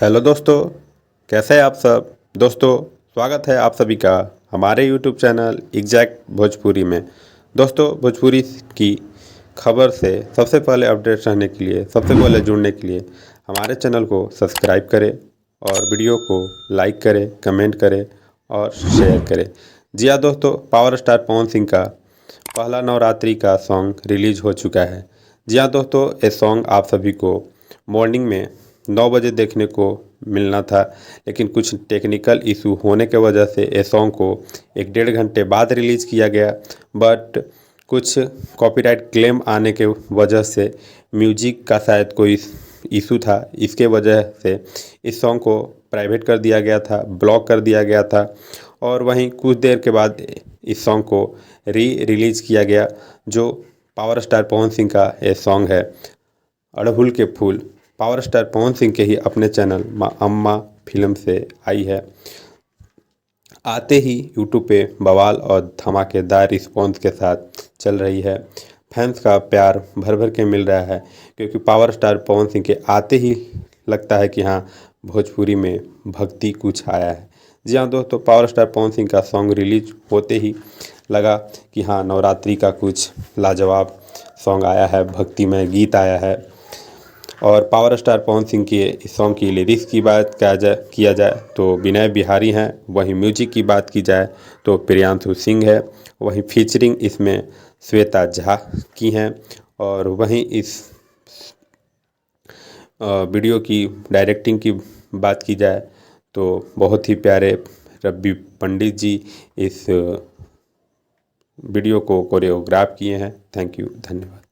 Hello दोस्तों, कैसे हैं आप सब। दोस्तों, स्वागत है आप सभी का हमारे यूट्यूब चैनल एग्जैक्ट भोजपुरी में। दोस्तों, भोजपुरी की खबर से सबसे पहले अपडेट रहने के लिए, सबसे पहले जुड़ने के लिए हमारे चैनल को सब्सक्राइब करें और वीडियो को लाइक करें, कमेंट करें और शेयर करें। जी हाँ दोस्तों, पावर स्टार पवन सिंह का पहला नवरात्रि का सॉन्ग रिलीज हो चुका है। जी हाँ दोस्तों, ये सॉन्ग आप सभी को मॉर्निंग में 9 बजे देखने को मिलना था, लेकिन कुछ टेक्निकल इशू होने के वजह से ये सॉन्ग को 1-1.5 घंटे बाद रिलीज़ किया गया। बट कुछ कॉपीराइट क्लेम आने के वजह से म्यूजिक का शायद कोई इशू था, इसके वजह से इस सॉन्ग को प्राइवेट कर दिया गया था, ब्लॉक कर दिया गया था। और वहीं कुछ देर के बाद इस सॉन्ग को रिलीज़ किया गया, जो पावर स्टार पवन सिंह का ये सॉन्ग है अड़हुल के फूल। पावर स्टार पवन सिंह के ही अपने चैनल माँ अम्मा फिल्म से आई है। आते ही यूट्यूब पे बवाल और धमाकेदार रिस्पॉन्स के साथ चल रही है। फैंस का प्यार भर भर के मिल रहा है, क्योंकि पावर स्टार पवन सिंह के आते ही लगता है कि हाँ, भोजपुरी में भक्ति कुछ आया है। जी हाँ दोस्तों, पावर स्टार पवन सिंह का सॉन्ग रिलीज होते ही लगा कि हाँ, नवरात्रि का कुछ लाजवाब सॉन्ग आया है, भक्तिमय गीत आया है। और पावर स्टार पवन सिंह के इस सॉन्ग की लिरिक्स की बात किया जाए तो विनय बिहारी हैं। वहीं म्यूजिक की बात की जाए तो प्रियांशु सिंह है। वहीं फीचरिंग इसमें श्वेता झा की हैं। और वहीं इस वीडियो की डायरेक्टिंग की बात की जाए तो बहुत ही प्यारे रवि पंडित जी इस वीडियो को कोरियोग्राफ किए हैं। थैंक यू, धन्यवाद।